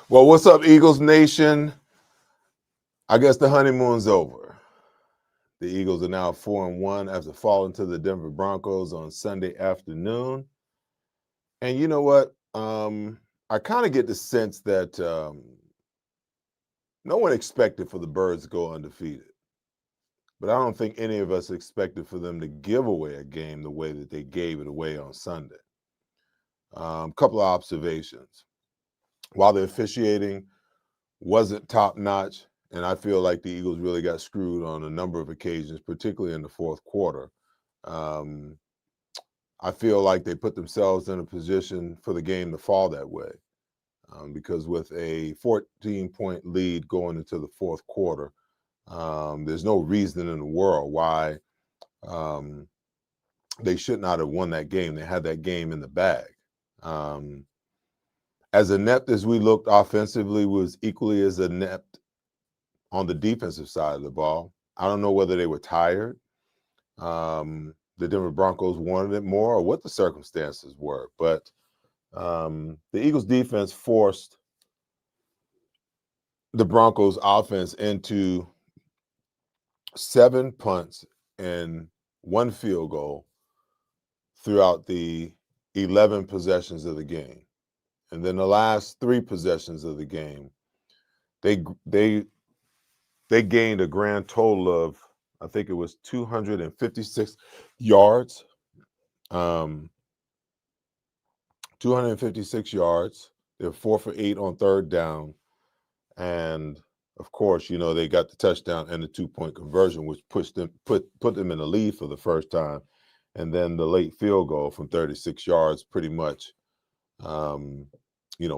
Well, what's up, Eagles Nation? I guess the honeymoon's over. The Eagles are now 4-1 after falling to the Denver Broncos on Sunday afternoon. And you know what? I kind of get the sense that no one expected for the Birds to go undefeated. But I don't think any of us expected for them to give away a game the way that they gave it away on Sunday. Couple of observations. While the officiating wasn't top-notch, and I feel like the Eagles really got screwed on a number of occasions, particularly in the fourth quarter. I feel like they put themselves in a position for the game to fall that way because with a 14-point lead going into the fourth quarter, there's no reason in the world why they should not have won that game. They had that game in the bag. As inept as we looked offensively, was equally as inept on the defensive side of the ball. I don't know whether they were tired. The Denver Broncos wanted it more or what the circumstances were. But the Eagles defense forced the Broncos offense into 7 punts and 1 field goal throughout the 11 possessions of the game. And then the last 3 possessions of the game, they gained a grand total of, I think it was 256 yards. 256 yards. They're 4 for 8 on third down. And of course, you know, they got the touchdown and the 2-point conversion, which put them in the lead for the first time. And then the late field goal from 36 yards pretty much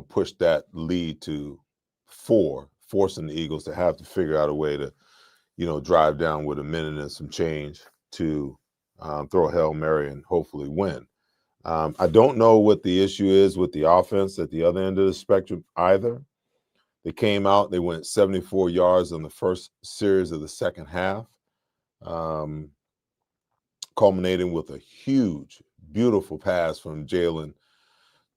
pushed that lead to 4, forcing the Eagles to have to figure out a way to, drive down with a minute and some change to throw a Hail Mary and hopefully win. I don't know what the issue is with the offense at the other end of the spectrum either. They came out, they went 74 yards on the first series of the second half, culminating with a huge, beautiful pass from Jalen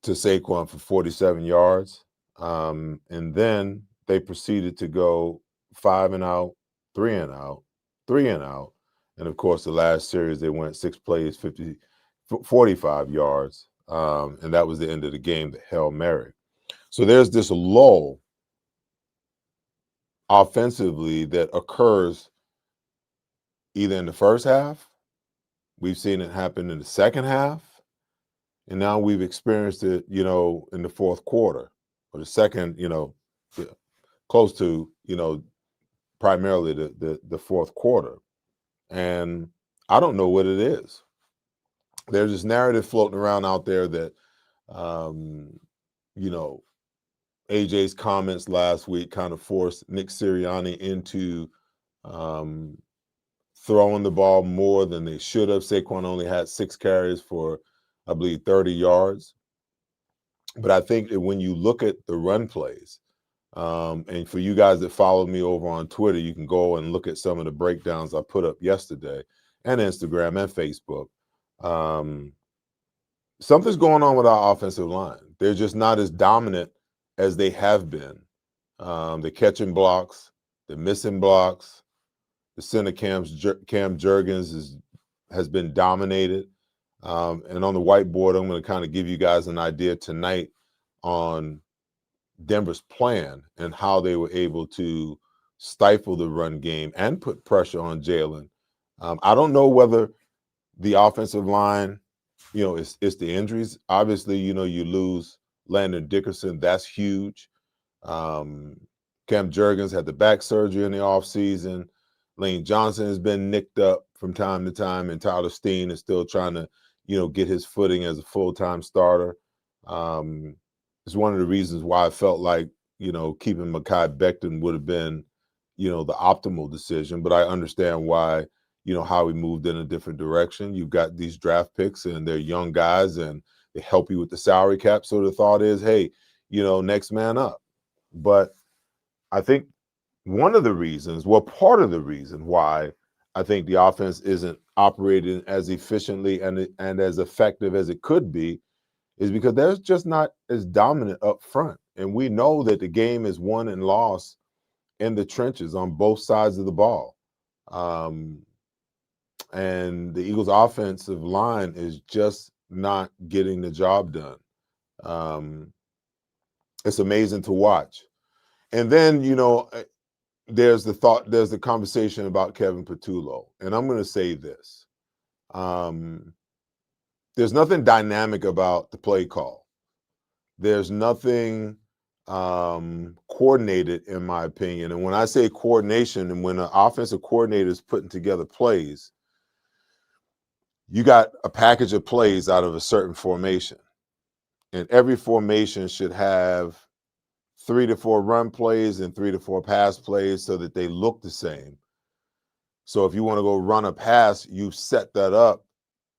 to Saquon for 47 yards. And then they proceeded to go 5 and out, 3 and out, 3 and out. And of course, the last series, they went 6 plays, 45 yards. And that was the end of the game, the Hail Mary. So there's this lull offensively that occurs either in the first half, we've seen it happen in the second half, and now we've experienced it, in the fourth quarter or the second, close to, primarily the fourth quarter. And I don't know what it is. There's this narrative floating around out there that, AJ's comments last week kind of forced Nick Sirianni into throwing the ball more than they should have. Saquon only had 6 carries for, I believe, 30 yards. But I think that when you look at the run plays, and for you guys that follow me over on Twitter, you can go and look at some of the breakdowns I put up yesterday and Instagram and Facebook. Something's going on with our offensive line. They're just not as dominant as they have been. They're catching blocks, they're missing blocks. The center Cam Jurgens has been dominated. And on the whiteboard, I'm going to kind of give you guys an idea tonight on Denver's plan and how they were able to stifle the run game and put pressure on Jalen. I don't know whether the offensive line, it's the injuries. Obviously, you lose Landon Dickerson. That's huge. Cam Jurgens had the back surgery in the offseason. Lane Johnson has been nicked up from time to time, and Tyler Steen is still trying to, get his footing as a full-time starter. It's one of the reasons why I felt like, keeping Mekhi Becton would have been, the optimal decision. But I understand why, how he moved in a different direction. You've got these draft picks and they're young guys and they help you with the salary cap. So the thought is, hey, next man up. But I think part of the reason why I think the offense isn't operating as efficiently and as effective as it could be is because they're just not as dominant up front. And we know that the game is won and lost in the trenches on both sides of the ball. And the Eagles' offensive line is just not getting the job done. It's amazing to watch. And then, there's the conversation about Kevin Patullo. And I'm going to say this. There's nothing dynamic about the play call. There's nothing coordinated, in my opinion. And when I say coordination, and when an offensive coordinator is putting together plays, you got a package of plays out of a certain formation. And every formation should have 3 to 4 run plays and 3 to 4 pass plays so that they look the same. So if you want to go run a pass, you set that up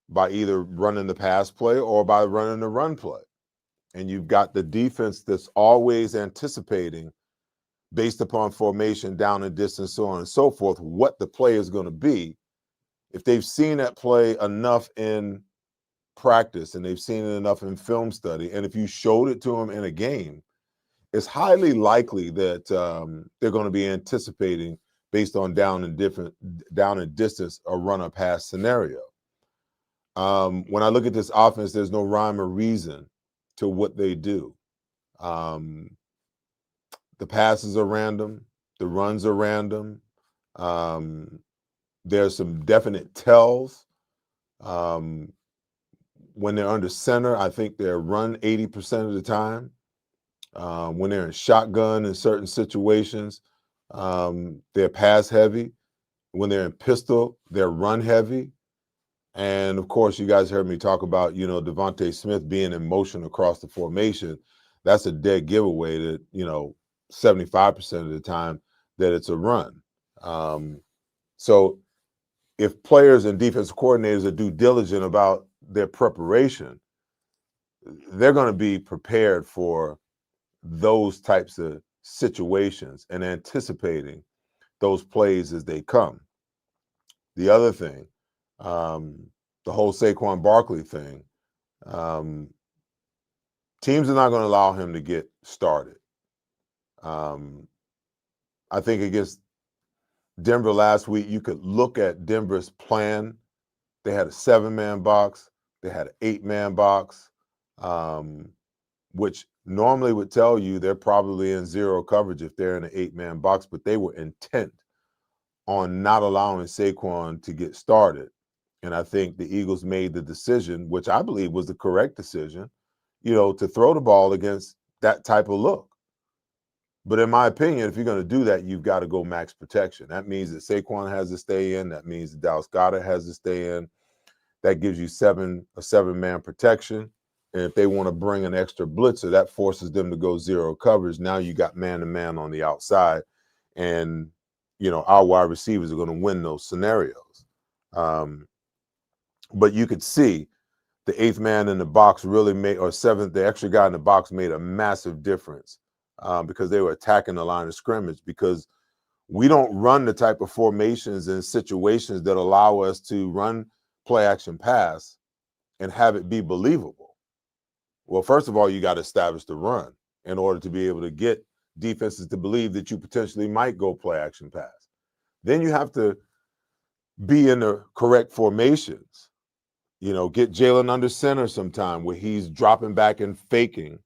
by either running the pass play or by running the run play. And you've got the defense that's always anticipating, based upon formation, down and distance, so on and so forth, what the play is going to be. If they've seen that play enough in practice and they've seen it enough in film study, and if you showed it to them in a game, it's highly likely that they're going to be anticipating, based on down and distance, a run or pass scenario. When I look at this offense, there's no rhyme or reason to what they do. The passes are random. The runs are random. There's some definite tells. When they're under center, I think they're run 80% of the time. When they're in shotgun in certain situations, they're pass heavy. When they're in pistol, they're run heavy. And of course, you guys heard me talk about, Devontae Smith being in motion across the formation. That's a dead giveaway that, 75% of the time that it's a run. So if players and defensive coordinators are due diligent about their preparation, they're going to be prepared for those types of situations and anticipating those plays as they come. The other thing, the whole Saquon Barkley thing, teams are not going to allow him to get started. I think against Denver last week, you could look at Denver's plan. They had a 7-man box. They had an 8-man box, which normally would tell you they're probably in zero coverage if they're in an 8-man box, but they were intent on not allowing Saquon to get started. And I think the Eagles made the decision, which I believe was the correct decision, to throw the ball against that type of look. But in my opinion, if you're going to do that, you've got to go max protection. That means that Saquon has to stay in. That means that Dallas Goedert has to stay in. That gives you a 7-man protection. And if they want to bring an extra blitzer, that forces them to go zero coverage. Now you got man-to-man on the outside. And, our wide receivers are going to win those scenarios. But you could see the 8th man in the box really made, or 7th, the extra guy in the box made a massive difference because they were attacking the line of scrimmage, because we don't run the type of formations and situations that allow us to run play action pass and have it be believable. Well, first of all, you got to establish the run in order to be able to get defenses to believe that you potentially might go play action pass. Then you have to be in the correct formations. Get Jalen under center sometime where he's dropping back and faking,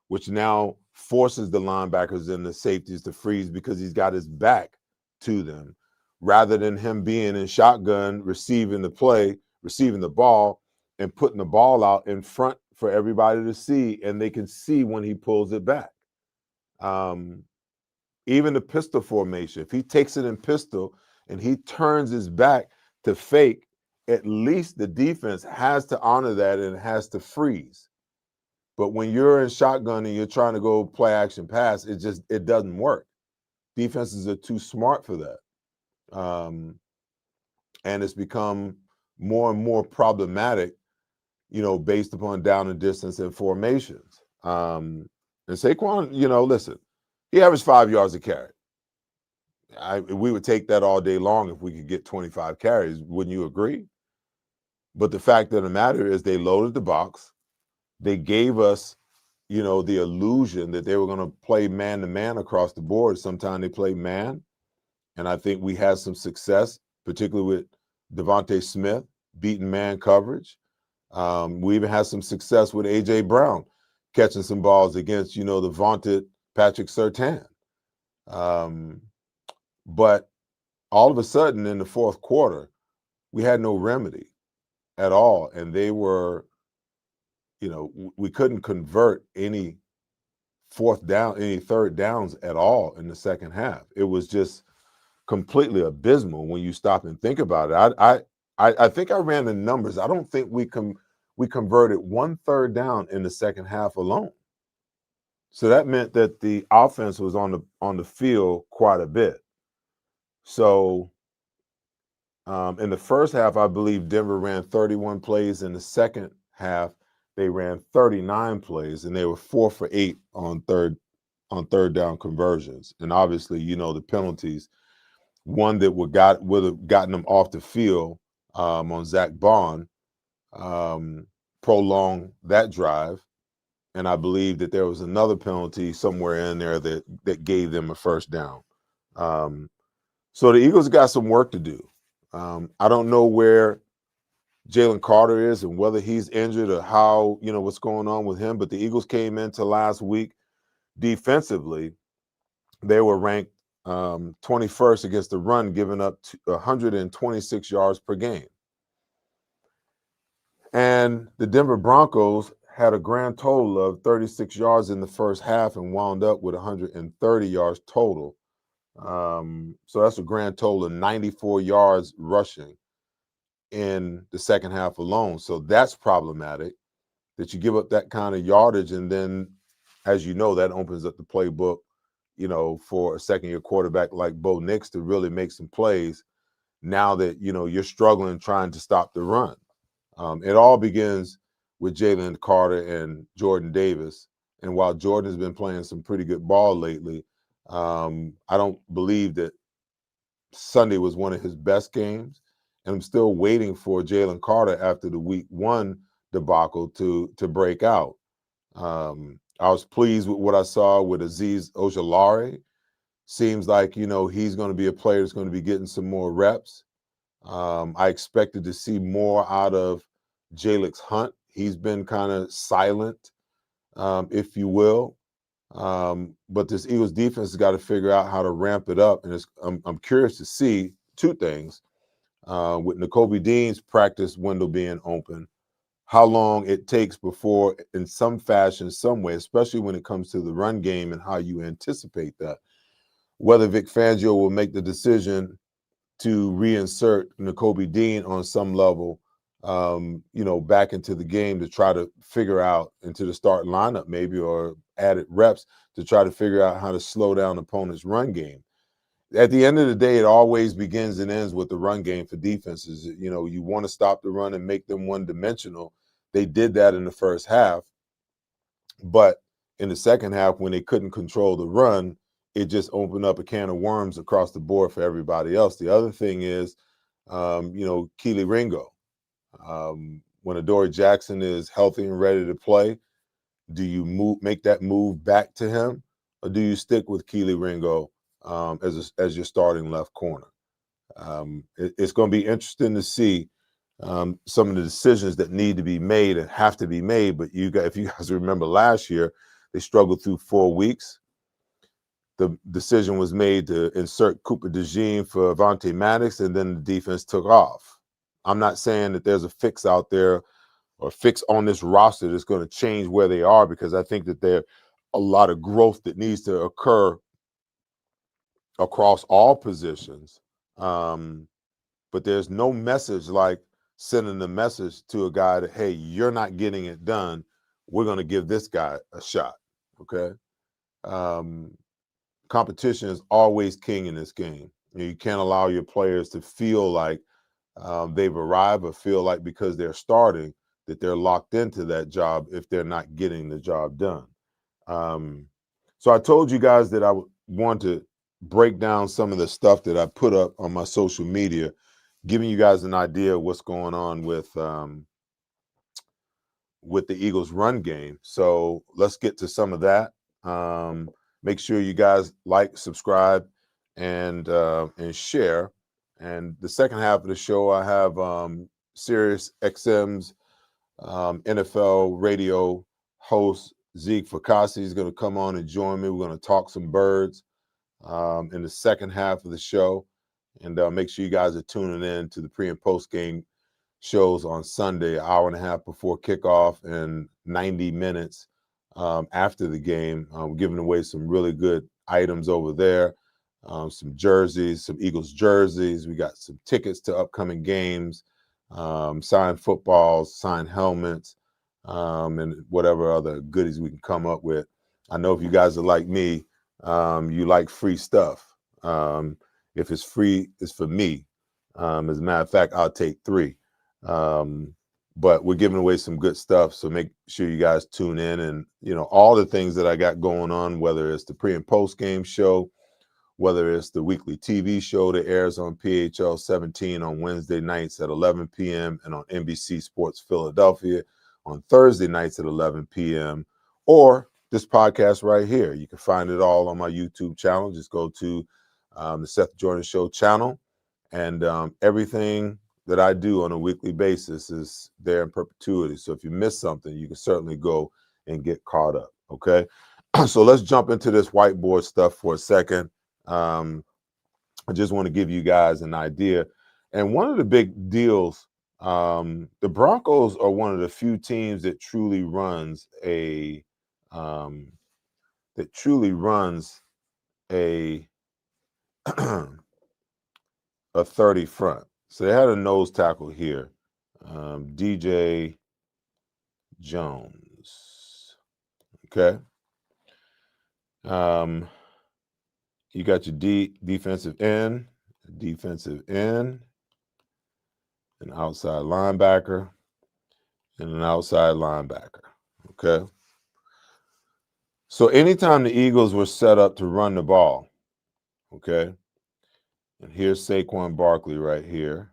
which now forces the linebackers and the safeties to freeze because he's got his back to them, rather than him being in shotgun, receiving the ball, and putting the ball out in front for everybody to see, and they can see when he pulls it back. Even the pistol formation, if he takes it in pistol and he turns his back to fake at least the defense has to honor that and has to freeze. But when you're in shotgun and you're trying to go play action pass, it doesn't work. Defenses are too smart for that. And it's become more and more problematic, based upon down and distance and formations. And Saquon, listen, he averaged 5 yards a carry. We would take that all day long if we could get 25 carries. Wouldn't you agree? But the fact of the matter is they loaded the box. They gave us, the illusion that they were going to play man-to-man across the board. Sometimes they play man. And I think we had some success, particularly with Devontae Smith, beating man coverage. We even had some success with A.J. Brown catching some balls against, the vaunted Patrick Surtain. But all of a sudden in the fourth quarter, we had no remedy at all. And they were, we couldn't convert any third downs at all in the second half. It was just completely abysmal when you stop and think about it. I think I ran the numbers. I don't think we converted 1/3 down in the second half alone. So that meant that the offense was on the field quite a bit. So in the first half, I believe Denver ran 31 plays. In the second half, they ran 39 plays, and they were 4 for 8 on third down conversions. And obviously, the penalties. One that would have gotten them off the field on Zach Bond, prolonged that drive. And I believe that there was another penalty somewhere in there that gave them a first down. So the Eagles got some work to do. I don't know where Jalen Carter is and whether he's injured or how, what's going on with him. But the Eagles came into last week defensively. They were ranked 21st against the run, giving up 126 yards per game. And the Denver Broncos had a grand total of 36 yards in the first half and wound up with 130 yards total. So that's a grand total of 94 yards rushing in the second half alone. So that's problematic that you give up that kind of yardage. And then, as you know, that opens up the playbook, for a second-year quarterback like Bo Nix to really make some plays now that, you're struggling trying to stop the run. It all begins with Jalen Carter and Jordan Davis. And while Jordan has been playing some pretty good ball lately, I don't believe that Sunday was one of his best games. And I'm still waiting for Jalen Carter after the week 1 debacle to break out. I was pleased with what I saw with Azeez Ojulari. Seems like, he's going to be a player that's going to be getting some more reps. I expected to see more out of Jalix Hunt. He's been kind of silent, if you will. But this Eagles defense has got to figure out how to ramp it up. And I'm curious to see two things. With Nakobe Dean's practice window being open, how long it takes before, in some fashion, some way, especially when it comes to the run game and how you anticipate that, whether Vic Fangio will make the decision to reinsert Nakobe Dean on some level, back into the game to try to figure out into the starting lineup maybe, or added reps to try to figure out how to slow down opponents' run game. At the end of the day, it always begins and ends with the run game for defenses. You want to stop the run and make them one-dimensional. They did that in the first half. But in the second half, when they couldn't control the run, it just opened up a can of worms across the board for everybody else. The other thing is, Keely Ringo. When Adoree Jackson is healthy and ready to play, do you make that move back to him, or do you stick with Keely Ringo as your starting left corner? It's going to be interesting to see some of the decisions that need to be made and have to be made. But if you guys remember last year, they struggled through 4 weeks. The decision was made to insert Cooper DeJean for Avonte Maddox, and then the defense took off. I'm not saying that there's a fix out there or fix on this roster that's going to change where they are, because I think that there's a lot of growth that needs to occur across all positions. But there's no message like sending the message to a guy that, hey, you're not getting it done. We're going to give this guy a shot. Okay. Um, Competition is always king in this game. You can't allow your players to feel like they've arrived or feel like because they're starting that they're locked into that job if they're not getting the job done. Um, so I told you guys that I would want to break down some of the stuff that I put up on my social media, giving you guys an idea of what's going on with the Eagles' run game. So let's get to some of that. Make sure you guys like, subscribe, and share. And the second half of the show, I have Sirius XM's NFL radio host Zeke Fracassi is going to come on and join me. We're going to talk some birds in the second half of the show, and make sure you guys are tuning in to the pre and post game shows on Sunday, an hour and a half before kickoff and 90 minutes after the game. We're giving away some really good items over there, some jerseys, some Eagles jerseys. We got some tickets to upcoming games, signed footballs, signed helmets, and whatever other goodies we can come up with. I know if you guys are like me, you like free stuff. If it's free, it's for me. As a matter of fact, I'll take 3. But we're giving away some good stuff, so make sure you guys tune in. And all the things that I got going on, whether it's the pre and post game show, whether it's the weekly TV show that airs on PHL 17 on Wednesday nights at 11 p.m. and on NBC Sports Philadelphia on Thursday nights at 11 p.m. or this podcast right here. You can find it all on my YouTube channel. Just go to the Seth Joyner Show channel, and everything that I do on a weekly basis is there in perpetuity. So if you miss something, you can certainly go and get caught up. Okay. So let's jump into this whiteboard stuff for a second. I just want to give you guys an idea. And one of the big deals, the Broncos are one of the few teams that truly runs a a 30 front. So they had a nose tackle here, DJ Jones. Okay. You got your defensive end, an outside linebacker, and an outside linebacker. Okay. So anytime the Eagles were set up to run the ball, okay, and here's Saquon Barkley right here.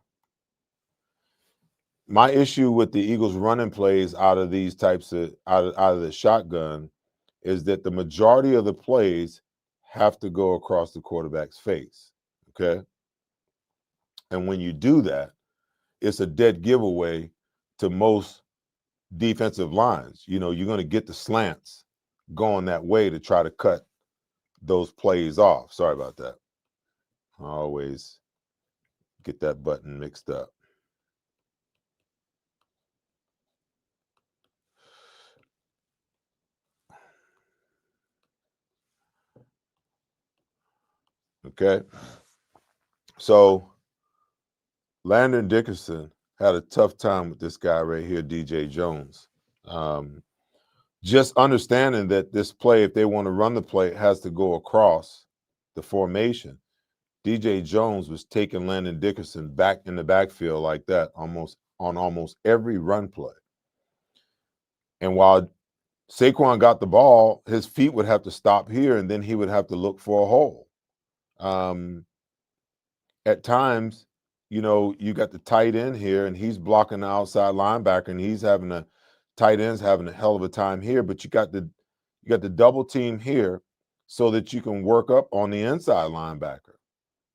My issue with the Eagles running plays out of these types of out of the shotgun is that the majority of the plays have to go across the quarterback's face. Okay. And when you do that, it's a dead giveaway to most defensive lines. You're going to get the slants going that way to try to cut those plays off. Sorry about that. I always get that button mixed up. Okay. So Landon Dickerson had a tough time with this guy right here, DJ Jones. Just understanding that this play, if they want to run the play, it has to go across the formation. DJ Jones was taking Landon Dickerson back in the backfield like that almost every run play. And while Saquon got the ball, his feet would have to stop here, and then he would have to look for a hole. At times, you got the tight end here, and he's blocking the outside linebacker, and tight end's having a hell of a time here. But you got the double team here, so that you can work up on the inside linebacker.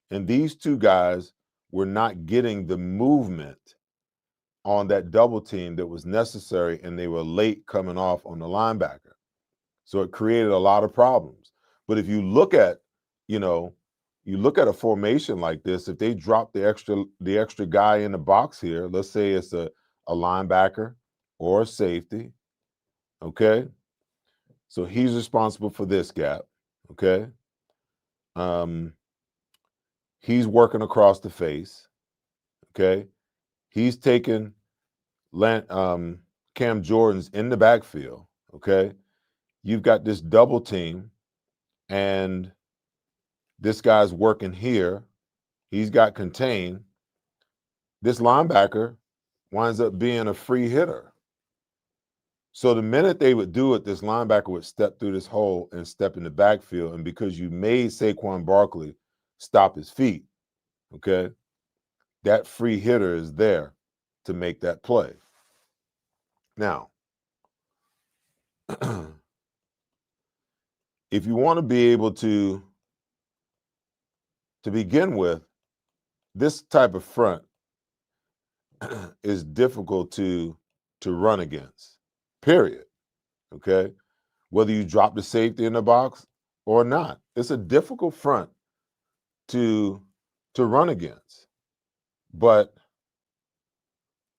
And these two guys were not getting the movement on that double team that was necessary, and they were late coming off on the linebacker. So it created a lot of problems. But if you look at, a formation like this, if they drop the extra guy in the box here, let's say it's a linebacker or a safety, okay? So he's responsible for this gap, okay? He's working across the face, okay? He's taken Cam Jordan's in the backfield, okay? You've got this double team, and this guy's working here. He's got contained. This linebacker winds up being a free hitter. So the minute they would do it, this linebacker would step through this hole and step in the backfield. And because you made Saquon Barkley stop his feet, okay, that free hitter is there to make that play. Now, if you want to be able to begin with, this type of front is difficult to run against, period, okay? Whether you drop the safety in the box or not. It's a difficult front to run against. But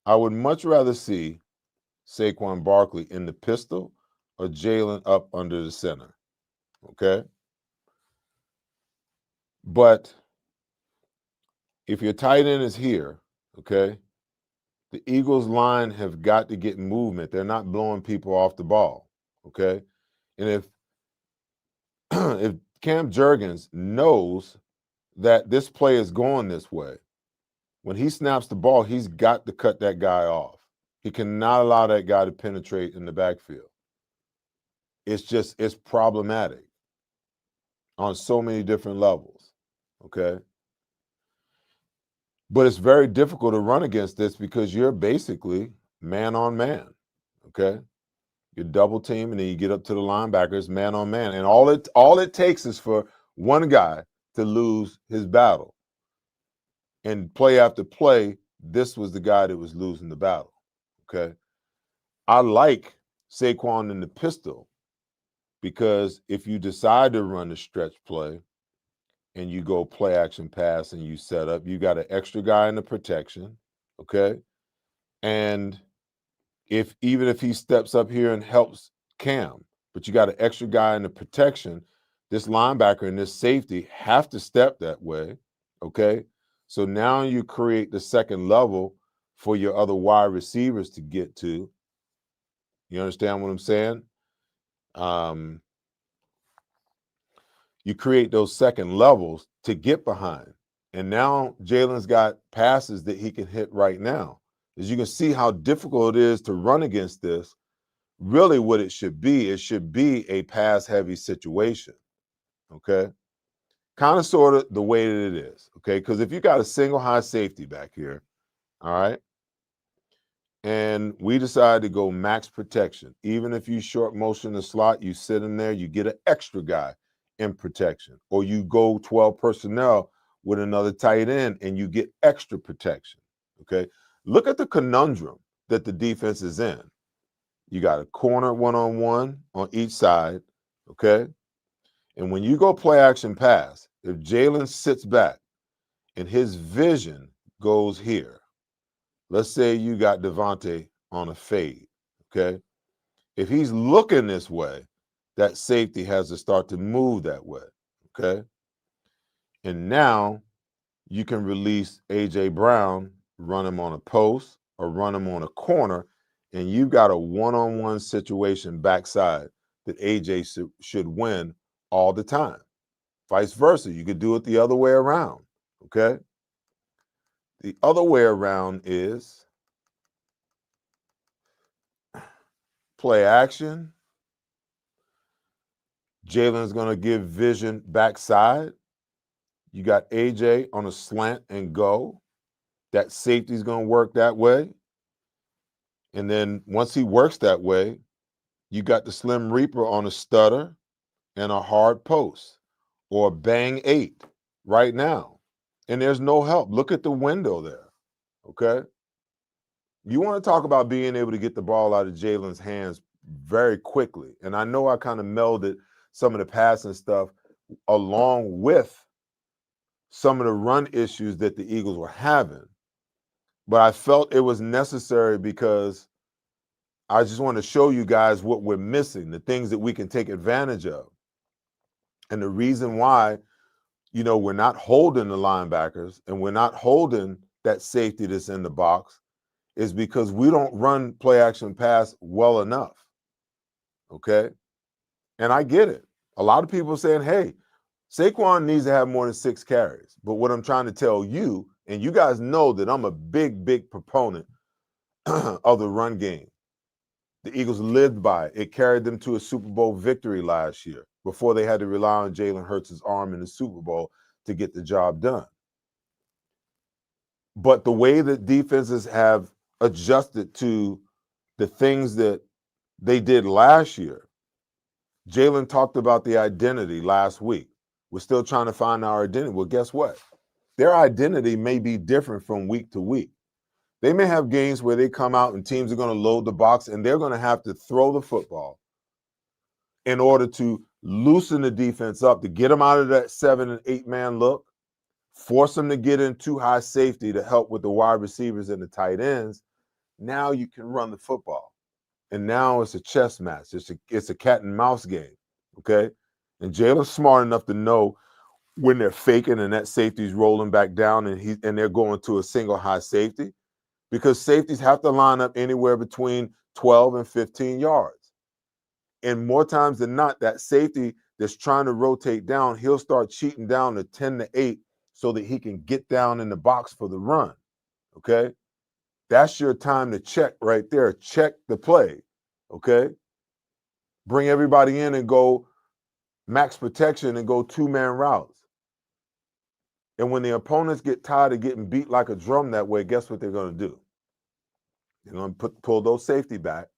I would much rather see Saquon Barkley in the pistol or Jalen up under the center, okay? But if your tight end is here, okay, the Eagles line have got to get movement. They're not blowing people off the ball, okay? And if if Cam Jurgens knows that this play is going this way, when he snaps the ball, he's got to cut that guy off. He cannot allow that guy to penetrate in the backfield. It's problematic on so many different levels, okay? But it's very difficult to run against this because you're basically man on man, okay? You double team, and then you get up to the linebackers, man on man. And all it takes is for one guy to lose his battle. And play after play, this was the guy that was losing the battle, okay? I like Saquon in the pistol because if you decide to run the stretch play and you go play action pass and you set up, you got an extra guy in the protection, okay? And even if he steps up here and helps Cam, but you got an extra guy in the protection, this linebacker and this safety have to step that way, okay? So now you create the second level for your other wide receivers to get to. You understand what I'm saying? You create those second levels to get behind. And now Jalen's got passes that he can hit right now. As you can see how difficult it is to run against this, really what it should be a pass-heavy situation, okay? Kind of sort of the way that it is, okay? Because if you got a single high safety back here, all right, and we decide to go max protection, even if you short motion the slot, you sit in there, you get an extra guy in protection, or you go 12 personnel with another tight end and you get extra protection, okay? Look at the conundrum that the defense is in. You got a corner one-on-one on each side, okay? And when you go play action pass, if Jalen sits back and his vision goes here, let's say you got Devontae on a fade, okay? If he's looking this way, that safety has to start to move that way, okay? And now you can release A.J. Brown, run him on a post or run him on a corner, and you've got a one-on-one situation backside that A.J. should win all the time. Vice versa, you could do it the other way around, okay? The other way around is play action. Jalen's going to give vision backside. You got AJ on a slant and go. That safety's going to work that way. And then once he works that way, you got the Slim Reaper on a stutter and a hard post or a bang 8 right now. And there's no help. Look at the window there, okay? You want to talk about being able to get the ball out of Jalen's hands very quickly. And I know I kind of melded some of the passing stuff along with some of the run issues that the Eagles were having. But I felt it was necessary because I just want to show you guys what we're missing, the things that we can take advantage of. And the reason why, we're not holding the linebackers and we're not holding that safety that's in the box is because we don't run play action pass well enough. Okay. And I get it. A lot of people saying, hey, Saquon needs to have more than 6 carries. But what I'm trying to tell you, and you guys know that I'm a big, big proponent of the run game. The Eagles lived by it. It carried them to a Super Bowl victory last year before they had to rely on Jalen Hurts' arm in the Super Bowl to get the job done. But the way that defenses have adjusted to the things that they did last year, Jalen talked about the identity last week. We're still trying to find our identity. Well, guess what? Their identity may be different from week to week. They may have games where they come out and teams are going to load the box and they're going to have to throw the football in order to loosen the defense up, to get them out of that 7 and 8 man look, force them to get in too high safety to help with the wide receivers and the tight ends. Now you can run the football. And now it's a chess match. It's a cat and mouse game, okay? And Jalen's smart enough to know when they're faking and that safety's rolling back down and they're going to a single high safety, because safeties have to line up anywhere between 12 and 15 yards. And more times than not, that safety that's trying to rotate down, he'll start cheating down to 10 to 8 so that he can get down in the box for the run, okay? That's your time to check right there. Check the play, okay? Bring everybody in and go max protection and go 2-man routes. And when the opponents get tired of getting beat like a drum that way, guess what they're going to do? They're going to pull those safety back.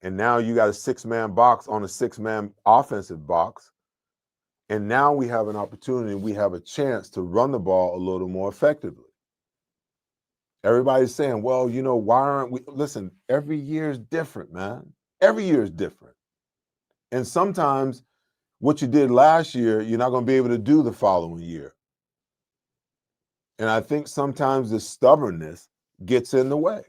And now you got a 6-man box on a 6-man offensive box. And now we have an opportunity, we have a chance to run the ball a little more effectively. Everybody's saying, well, you know, why aren't we? Listen, every year is different, man. Every year is different. And sometimes what you did last year, you're not going to be able to do the following year. And I think sometimes the stubbornness gets in the way.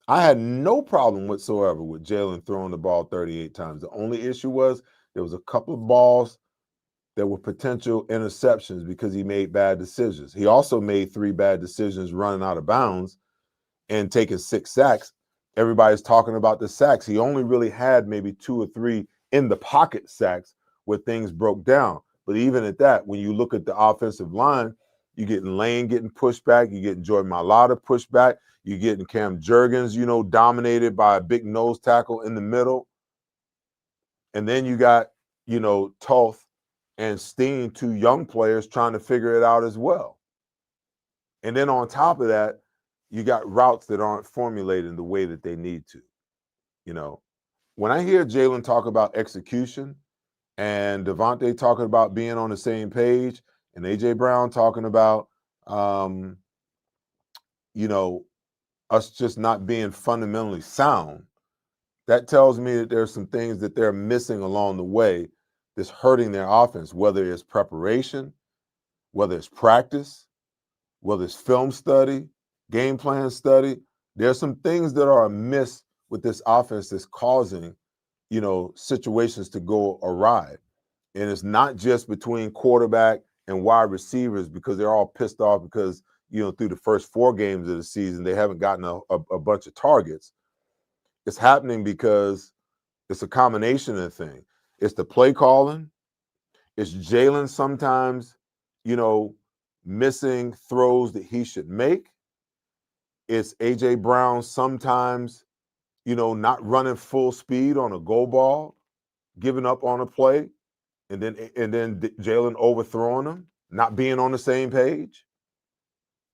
I had no problem whatsoever with Jalen throwing the ball 38 times. The only issue was there was a couple of balls that were potential interceptions because he made bad decisions. He also made 3 bad decisions running out of bounds and taking 6 sacks. Everybody's talking about the sacks. He only really had maybe 2 or 3 in the pocket sacks where things broke down. But even at that, when you look at the offensive line, you're getting Lane getting pushed back. You're getting Jordan Mailata pushed back. You're getting Cam Jurgens, you know, dominated by a big nose tackle in the middle. And then you got, you know, Toth and Steen, 2 young players trying to figure it out as well. And then on top of that, you got routes that aren't formulated the way that they need to. You know, when I hear Jalen talk about execution and Devontae talking about being on the same page and A.J. Brown talking about, you know, us just not being fundamentally sound, that tells me that there's some things that they're missing along the way that's hurting their offense, whether it's preparation, whether it's practice, whether it's film study, game plan study. There's some things that are amiss with this offense that's causing, you know, situations to go awry. And it's not just between quarterback and wide receivers because they're all pissed off because, you know, through the first 4 games of the season, they haven't gotten a bunch of targets. It's happening because it's a combination of things. It's the play calling. It's Jalen sometimes, you know, missing throws that he should make. It's A.J. Brown sometimes, you know, not running full speed on a go ball, giving up on a play, and then Jalen overthrowing him, not being on the same page.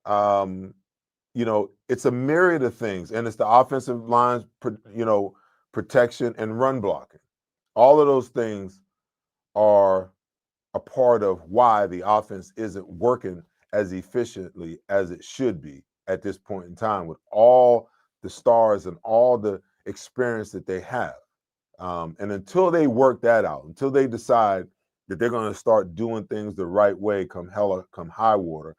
You know, it's a myriad of things, and it's the offensive line's, you know, protection and run blocking. All of those things are a part of why the offense isn't working as efficiently as it should be at this point in time with all the stars and all the experience that they have. And until they work that out, until they decide that they're going to start doing things the right way, come hell or come high water,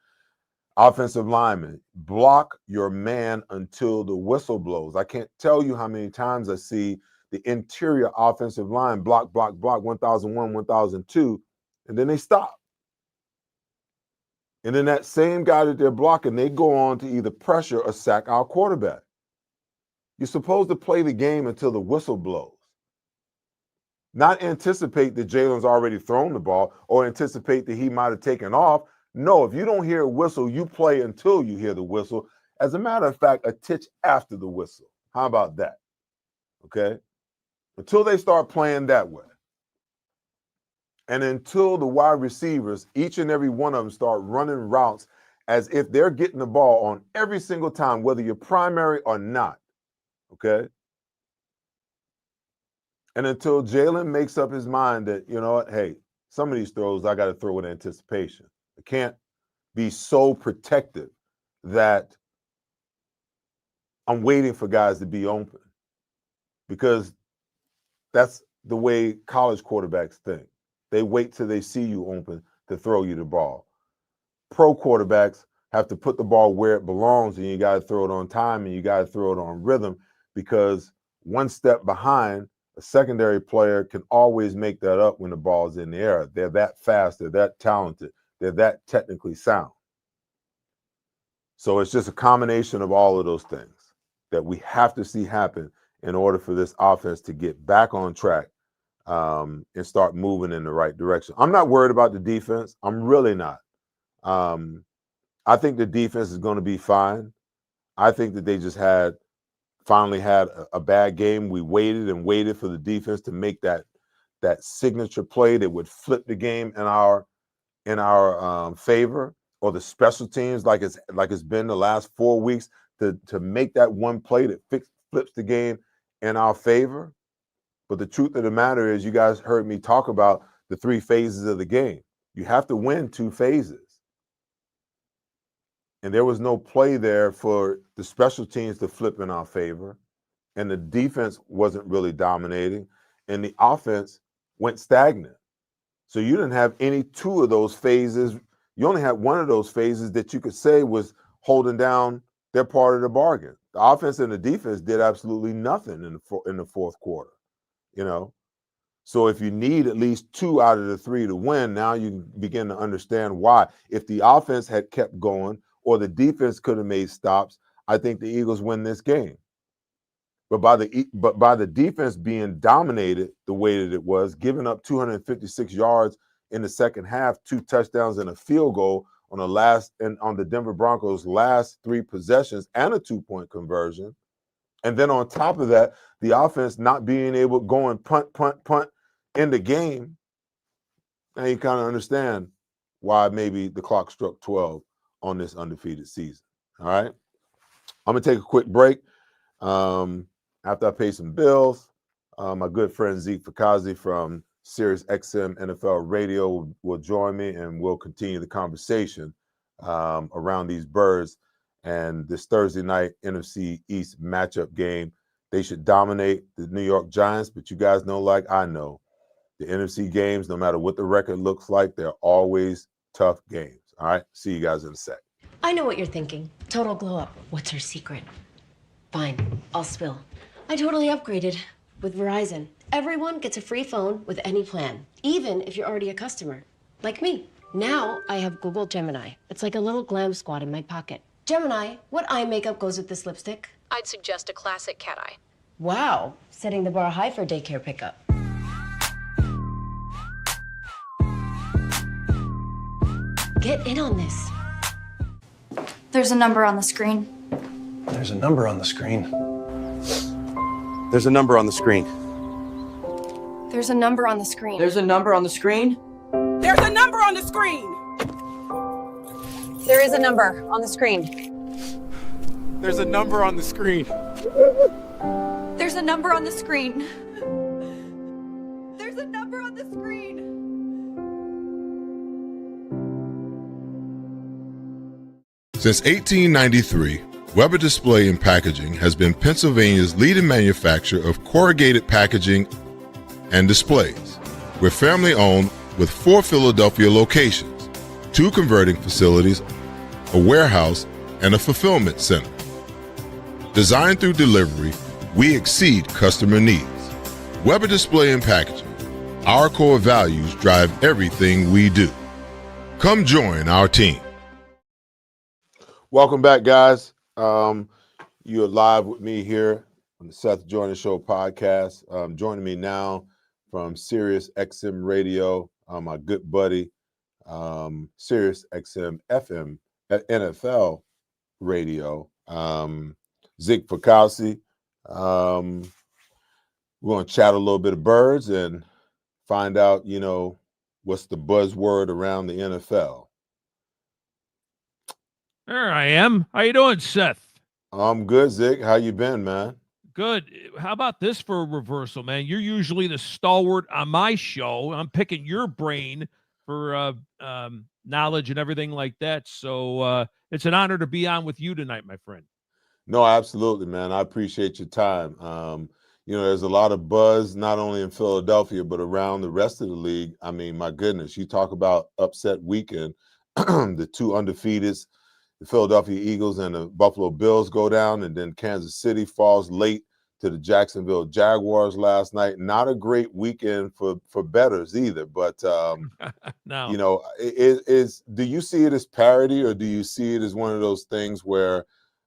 offensive linemen, block your man until the whistle blows. I can't tell you how many times I see the interior offensive line block, 1001, 1002, and then they stop. And then that same guy that they're blocking, they go on to either pressure or sack our quarterback. You're supposed to play the game until the whistle blows. Not anticipate that Jalen's already thrown the ball or anticipate that he might have taken off. No, if you don't hear a whistle, you play until you hear the whistle. As a matter of fact, a titch after the whistle. How about that? Okay? Until they start playing that way. And until the wide receivers, each and every one of them, start running routes as if they're getting the ball on every single time, whether you're primary or not. Okay? And until Jalen makes up his mind that, you know what, hey, some of these throws I got to throw with anticipation. I can't be so protective that I'm waiting for guys to be open, because that's the way college quarterbacks think. They wait till they see you open to throw you the ball. Pro quarterbacks have to put the ball where it belongs, and you got to throw it on time, and you got to throw it on rhythm, because one step behind, a secondary player can always make that up when the ball's in the air. They're that fast, they're that talented, they're that technically sound. So it's just a combination of all of those things that we have to see happen in order for this offense to get back on track and start moving in the right direction. I'm not worried about the defense. I'm really not. I think the defense is going to be fine. I think that they just finally had a bad game. We waited and waited for the defense to make that signature play that would flip the game in our favor, or the special teams like it's been the last 4 weeks to make that one play that flips the game in our favor. But the truth of the matter is, you guys heard me talk about the 3 phases of the game. You have to win 2 phases. And there was no play there for the special teams to flip in our favor. And the defense wasn't really dominating. And the offense went stagnant. So you didn't have any 2 of those phases. You only had one of those phases that you could say was holding down their part of the bargain. The offense and the defense did absolutely nothing in the fourth quarter. You know, so if you need at least 2 out of the 3 to win, now you begin to understand why. If the offense had kept going or the defense could have made stops, I think the Eagles win this game. But by the defense being dominated the way that it was, giving up 256 yards in the second half, 2 touchdowns and a field goal on the Denver Broncos' last 3 possessions, and a 2-point conversion. And then on top of that, the offense not being able to go and punt in the game. Now you kind of understand why maybe the clock struck 12 on this undefeated season. All right. I'm going to take a quick break. After I pay some bills, my good friend Zeke Fracassi from Sirius XM NFL Radio will join me, and we'll continue the conversation around these birds and this Thursday night NFC East matchup game. They should dominate the New York Giants, but you guys know, like I know, the NFC games, no matter what the record looks like, they're always tough games. All right, see you guys in a sec. I know what you're thinking. Total glow up. What's her secret? Fine, I'll spill. I totally upgraded with Verizon. Everyone gets a free phone with any plan, even if you're already a customer, like me. Now I have Google Gemini. It's like a little glam squad in my pocket. Gemini, what eye makeup goes with this lipstick? I'd suggest a classic cat eye. Wow, setting the bar high for daycare pickup. Get in on this. There's a number on the screen. There's a number on the screen. There's a number on the screen. There's a number on the screen. There's a number on the screen. There's a number on the screen. There is a number on the screen. There's a number on the screen. There's a number on the screen. There's a number on the screen. Since 1893, Weber Display and Packaging has been Pennsylvania's leading manufacturer of corrugated packaging and displays. We're family owned with 4 Philadelphia locations, 2 converting facilities, a warehouse, and a fulfillment center. Designed through delivery, we exceed customer needs. Weber Display and Packaging. Our core values drive everything we do. Come join our team. Welcome back, guys. You're live with me here on the Seth Joyner Show podcast. Joining me now from Sirius XM Radio, my good buddy, Sirius XM FM at NFL Radio, Zig Fracassi. We're going to chat a little bit of birds and find out, what's the buzzword around the NFL. There I am. How you doing, Seth? I'm good, Zig. How you been, man? Good. How about this for a reversal, man? You're usually the stalwart on my show. I'm picking your brain for knowledge and everything like that. So it's an honor to be on with you tonight, my friend. No, absolutely, man. I appreciate your time. There's a lot of buzz, not only in Philadelphia, but around the rest of the league. I mean, my goodness, you talk about upset weekend. The two undefeateds, the Philadelphia Eagles and the Buffalo Bills go down, and then Kansas City falls late to the Jacksonville Jaguars last night. Not a great weekend for bettors either, but No. Do you see it as parity, or do you see it as one of those things where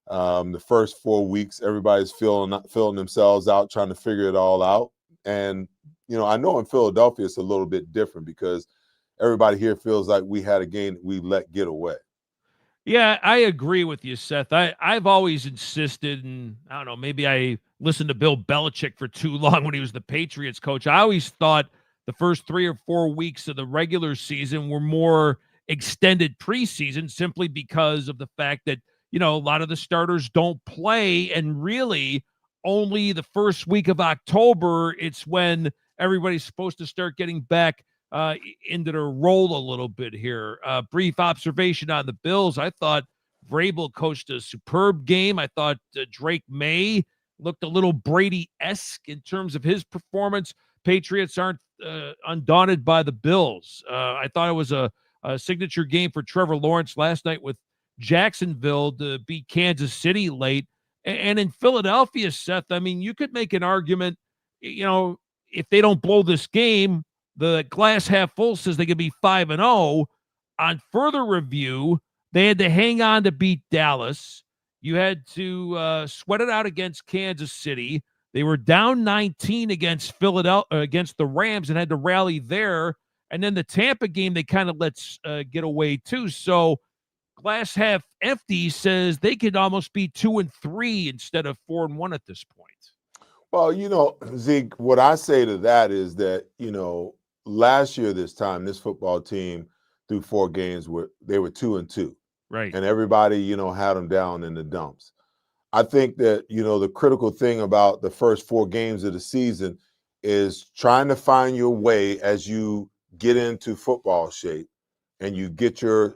the first 4 weeks everybody's filling themselves out, trying to figure it all out? And I know in Philadelphia it's a little bit different because everybody here feels like we had a game that we let get away. Yeah, I agree with you, Seth. I've always insisted, and I don't know, maybe I listened to Bill Belichick for too long when he was the Patriots coach. I always thought the first 3 or 4 weeks of the regular season were more extended preseason simply because of the fact that, a lot of the starters don't play, and really only the first week of October, it's when everybody's supposed to start getting back into their role a little bit here. Brief observation on the Bills. I thought Vrabel coached a superb game. I thought Drake May looked a little Brady-esque in terms of his performance. Patriots aren't undaunted by the Bills. I thought it was a signature game for Trevor Lawrence last night with Jacksonville to beat Kansas City late. And in Philadelphia, Seth, I mean, you could make an argument, if they don't blow this game, the glass half full says they could be 5-0. On further review, they had to hang on to beat Dallas. You had to sweat it out against Kansas City. They were down 19 against Philadelphia, against the Rams, and had to rally there. And then the Tampa game, they kind of let get away too. So glass half empty says they could almost be 2-3 instead of 4-1 at this point. Well, Zeke, what I say to that is that, last year this time, this football team through 4 games they were 2-2. Right. And everybody, had them down in the dumps. I think that, the critical thing about the first 4 games of the season is trying to find your way as you get into football shape and you get your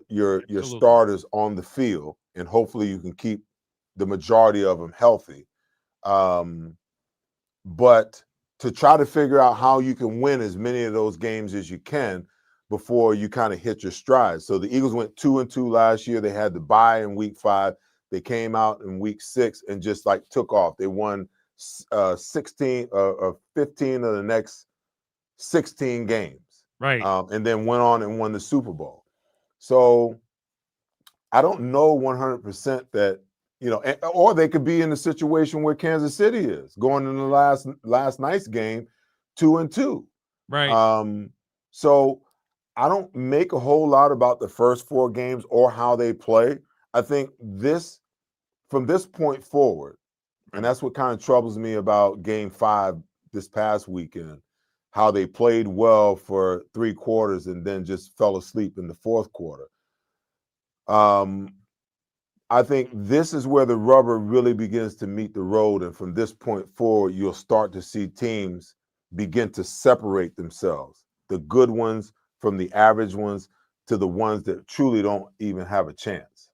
starters on the field, and hopefully you can keep the majority of them healthy. But to try to figure out how you can win as many of those games as you can before you kind of hit your stride. So the Eagles went 2-2 last year. They had the bye in week 5. They came out in week 6 and just took off. They won 15 of the next 16 games. Right. And then went on and won the Super Bowl. So I don't know 100% that, or they could be in the situation where Kansas City is going in the last night's game 2-2. Right. So I don't make a whole lot about the first 4 games or how they play. I think from this point forward, and that's what kind of troubles me about game 5 this past weekend, how they played well for 3 quarters and then just fell asleep in the 4th quarter. I think this is where the rubber really begins to meet the road. And from this point forward, you'll start to see teams begin to separate themselves, the good ones from the average ones to the ones that truly don't even have a chance.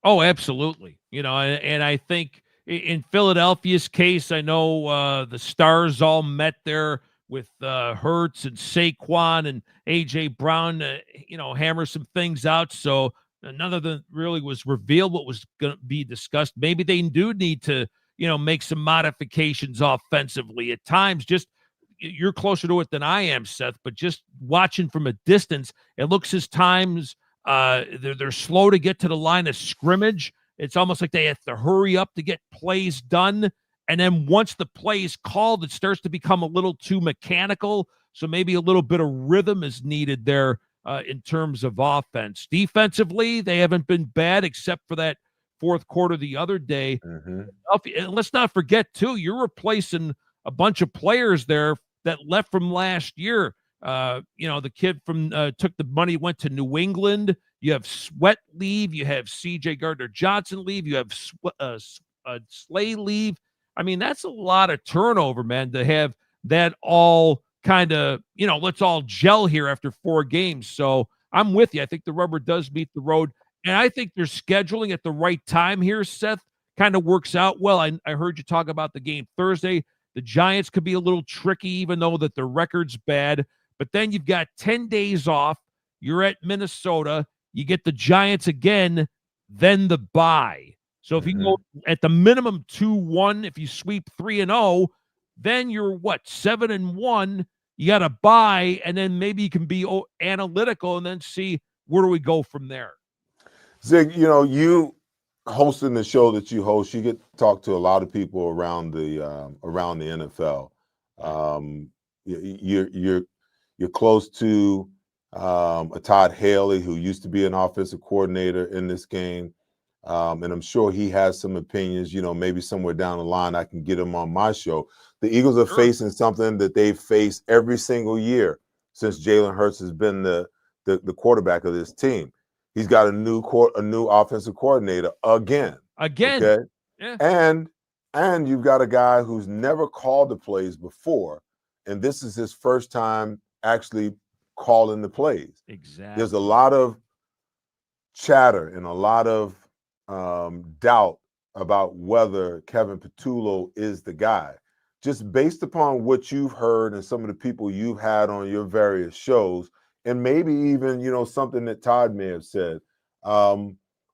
Oh, absolutely. And I think in Philadelphia's case, I know the stars all met there with Hurts and Saquon and A.J. Brown, hammer some things out. So none of them really was revealed what was going to be discussed. Maybe they do need to, make some modifications offensively at times. Just you're closer to it than I am, Seth, but just watching from a distance, it looks as times They're slow to get to the line of scrimmage. It's almost like they have to hurry up to get plays done. And then once the play is called, it starts to become a little too mechanical. So maybe a little bit of rhythm is needed there in terms of offense. Defensively, they haven't been bad except for that fourth quarter the other day. Mhm. And let's not forget, too, you're replacing a bunch of players there that left from last year. The kid from took the money, went to New England. You have Sweat leave. You have C.J. Gardner-Johnson leave. You have Slay leave. I mean, that's a lot of turnover, man, to have that all kind of, let's all gel here after 4 games. So I'm with you. I think the rubber does meet the road. And I think they're scheduling at the right time here, Seth. Kind of works out well. I heard you talk about the game Thursday. The Giants could be a little tricky, even though that their record's bad. But then you've got 10 days off. You're at Minnesota. You get the Giants again, then the bye. So if you go at the minimum 2-1, if you sweep 3-0, then you're 7-1. You got to bye, and then maybe you can be analytical and then see where do we go from there. Zig, you hosting the show that you host, you get to talk to a lot of people around the NFL. You're close to a Todd Haley, who used to be an offensive coordinator in this game. And I'm sure he has some opinions, maybe somewhere down the line I can get him on my show. The Eagles are facing something that they've faced every single year since Jalen Hurts has been the quarterback of this team. He's got a new offensive coordinator again. Okay? Yeah. And you've got a guy who's never called the plays before, and this is his first time actually calling the plays. Exactly. There's a lot of chatter and a lot of doubt about whether Kevin Patullo is the guy. Just based upon what you've heard and some of the people you've had on your various shows, and maybe even, something that Todd may have said,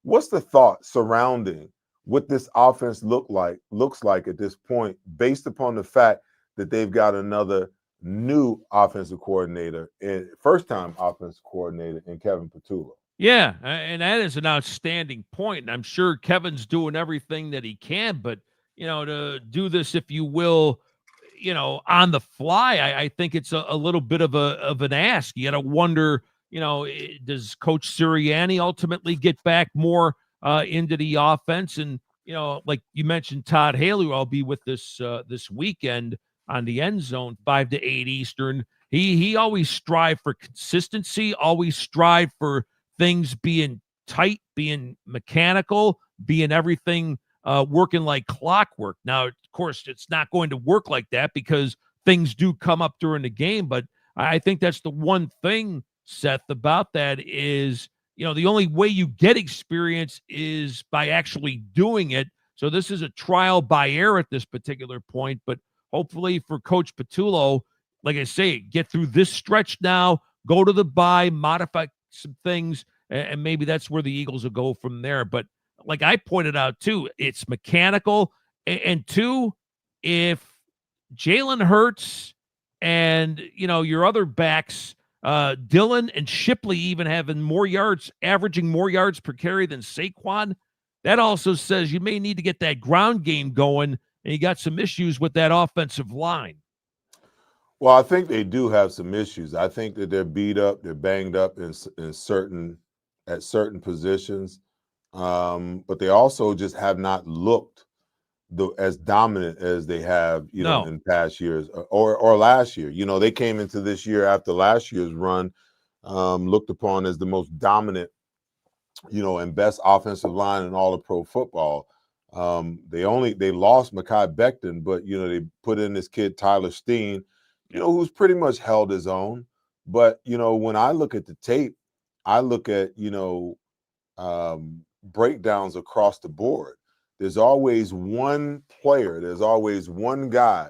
what's the thought surrounding what this offense looks like at this point, based upon the fact that they've got another new offensive coordinator and first-time offensive coordinator in Kevin Patullo? Yeah, and that is an outstanding point. And I'm sure Kevin's doing everything that he can, but, to do this, if you will, on the fly, I think it's a little bit of an ask. You got to wonder, does Coach Sirianni ultimately get back more into the offense? And, like you mentioned, Todd Haley will be with this weekend on the End Zone, 5 to 8 Eastern. He always strive for consistency, always strive for things being tight, being mechanical, being everything working like clockwork. Now, of course, it's not going to work like that because things do come up during the game. But I think that's the one thing, Seth, about that is, the only way you get experience is by actually doing it. So this is a trial by error at this particular point. But hopefully for Coach Patullo, like I say, get through this stretch now, go to the bye, modify some things, and maybe that's where the Eagles will go from there. But like I pointed out too, it's mechanical. And two, if Jalen Hurts and, your other backs, Dillon and Shipley even having more yards, averaging more yards per carry than Saquon, that also says you may need to get that ground game going, and you got some issues with that offensive line. Well, I think they do have some issues. I think that they're beat up, they're banged up in certain positions, but they also just have not looked as dominant as they have, in past years or last year. They came into this year after last year's run, looked upon as the most dominant, and best offensive line in all of pro football. They lost Mekhi Becton, but they put in this kid Tyler Steen, who's pretty much held his own. But when I look at the tape, I look at breakdowns across the board. There's always one player, there's always one guy,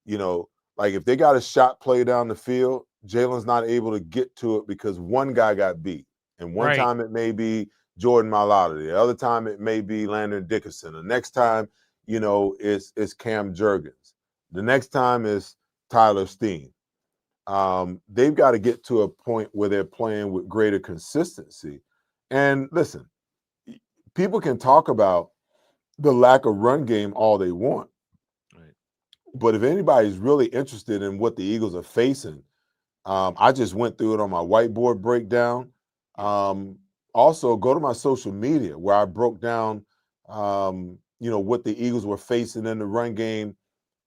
like if they got a shot play down the field, Jalen's not able to get to it because one guy got beat. And one time it may be Jordan Mailata, the other time it may be Landon Dickerson. The next time, it's Cam Jurgens. The next time is Tyler Steen. They've got to get to a point where they're playing with greater consistency. And listen, people can talk about the lack of run game all they want. Right. But if anybody's really interested in what the Eagles are facing, I just went through it on my whiteboard breakdown. Also, go to my social media where I broke down, what the Eagles were facing in the run game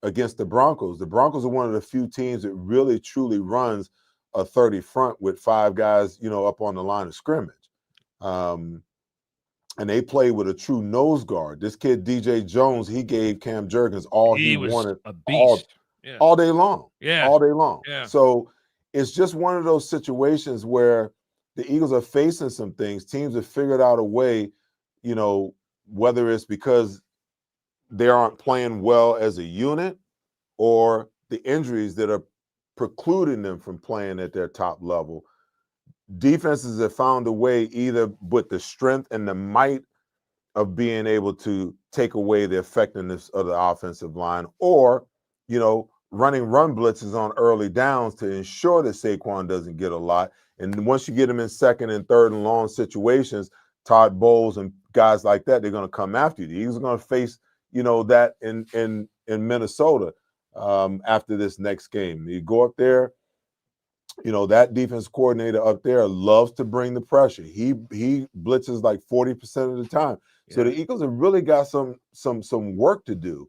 against the Broncos. The Broncos are one of the few teams that really truly runs a 30 front with 5 guys, up on the line of scrimmage. And they play with a true nose guard. This kid, DJ Jones, he gave Cam Jurgens all he was wanted a beast. all day long. Yeah. All day long. Yeah. So it's just one of those situations where the Eagles are facing some things. Teams have figured out a way, whether it's because they aren't playing well as a unit or the injuries that are precluding them from playing at their top level. Defenses have found a way, either with the strength and the might of being able to take away the effectiveness of the offensive line, or, running run blitzes on early downs to ensure that Saquon doesn't get a lot. And once you get him in second and third and long situations, Todd Bowles and guys like that, they're going to come after you. The Eagles are going to face, that in Minnesota after this next game. You go up there, that defense coordinator up there loves to bring the pressure. He blitzes like 40% of the time. Yeah. So the Eagles have really got some work to do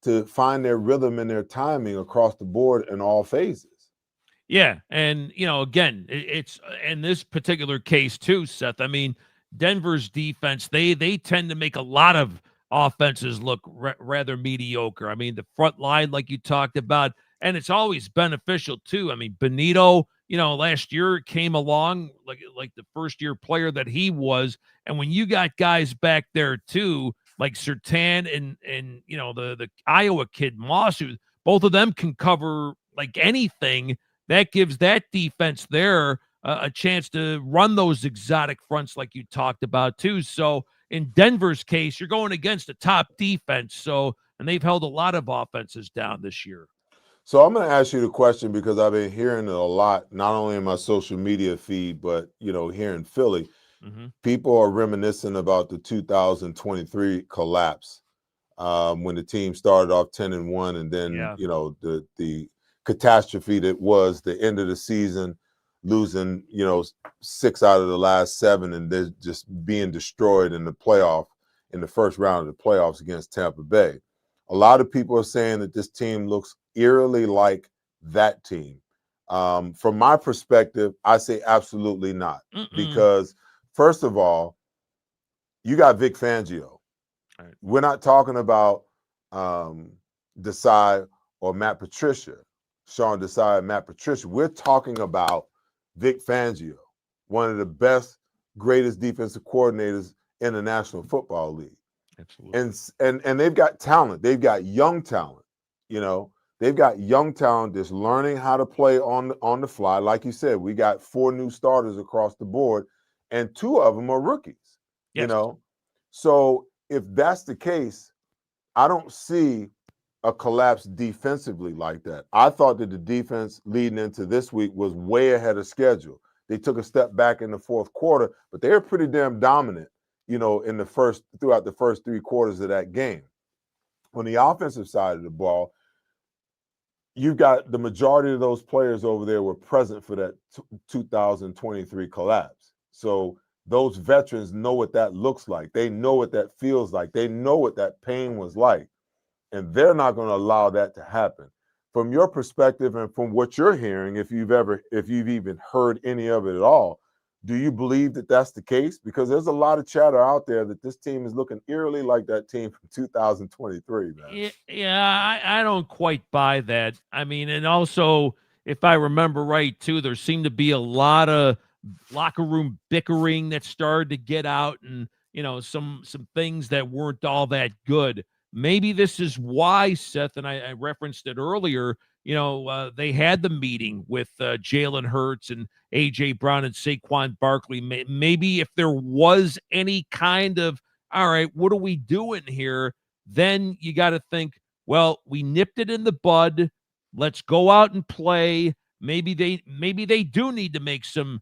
to find their rhythm and their timing across the board in all phases. Yeah, and again, it's in this particular case too, Seth. I mean, Denver's defense, they tend to make a lot of offenses look rather mediocre. I mean, the front line, like you talked about, and it's always beneficial too. I mean, Benito, last year came along like the first year player that he was, and when you got guys back there too, like Surtain and the Iowa kid Moss, who both of them can cover like anything. That gives that defense there a chance to run those exotic fronts like you talked about too. So in Denver's case, you're going against a top defense. So, and they've held a lot of offenses down this year. So I'm going to ask you the question because I've been hearing it a lot, not only in my social media feed, but, here in Philly. Mm-hmm. People are reminiscing about the 2023 collapse when the team started off 10-1, and then, the catastrophe that was the end of the season, losing, 6 out of the last 7, and they're just being destroyed in the first round of the playoffs against Tampa Bay. A lot of people are saying that this team looks eerily like that team. From my perspective, I say absolutely not. Because, first of all, you got Vic Fangio. Right. We're not talking about Desai or Matt Patricia, Sean Desai and Matt Patricia. We're talking about Vic Fangio, one of the best, greatest defensive coordinators in the National Football League. Absolutely. And they've got talent. They've got young talent. They've got young talent that's learning how to play on the fly. Like you said, we got 4 new starters across the board, and 2 of them are rookies. Yes. So if that's the case, I don't see a collapse defensively like that. I thought that the defense leading into this week was way ahead of schedule. They took a step back in the fourth quarter, but they were pretty damn dominant, throughout the first 3 quarters of that game. On the offensive side of the ball, you've got the majority of those players over there were present for that 2023 collapse. So those veterans know what that looks like. They know what that feels like. They know what that pain was like. And they're not going to allow that to happen. From your perspective and from what you're hearing, if you've even heard any of it at all, do you believe that that's the case? Because there's a lot of chatter out there that this team is looking eerily like that team from 2023, man. Yeah, I don't quite buy that. I mean, and also, if I remember right, too, there seemed to be a lot of locker room bickering that started to get out, and, some things that weren't all that good. Maybe this is why, Seth, and I referenced it earlier, they had the meeting with Jalen Hurts and A.J. Brown and Saquon Barkley. Maybe if there was any kind of, all right, what are we doing here? Then you got to think, well, we nipped it in the bud. Let's go out and play. maybe they do need to make some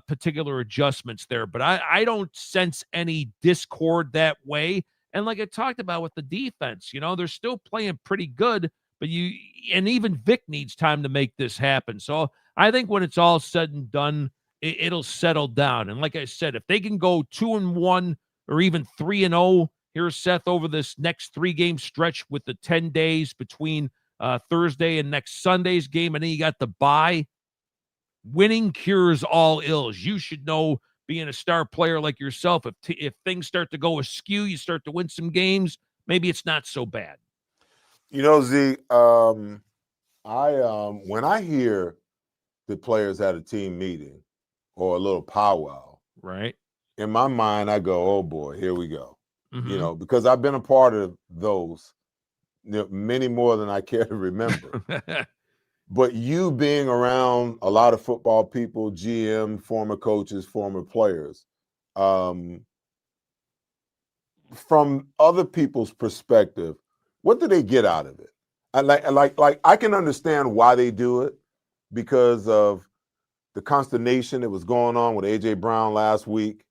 particular adjustments there. But I don't sense any discord that way. And like I talked about with the defense, they're still playing pretty good, but and even Vic needs time to make this happen. So I think when it's all said and done, it'll settle down. And like I said, if they can go 2-1 or even 3-0 here, Seth, over this next 3-game stretch with the 10 days between Thursday and next Sunday's game, and then you got the bye. Winning cures all ills. You should know, being a star player like yourself, if things start to go askew, you start to win some games, maybe it's not so bad. Z, when I hear the players had a team meeting or a little powwow, right, in my mind, I go, oh boy, here we go. Mm-hmm. Because I've been a part of those, many more than I care to remember. But you being around a lot of football people, GM, former coaches, former players, from other people's perspective, what do they get out of it? I can understand why they do it, because of the consternation that was going on with A.J. Brown last week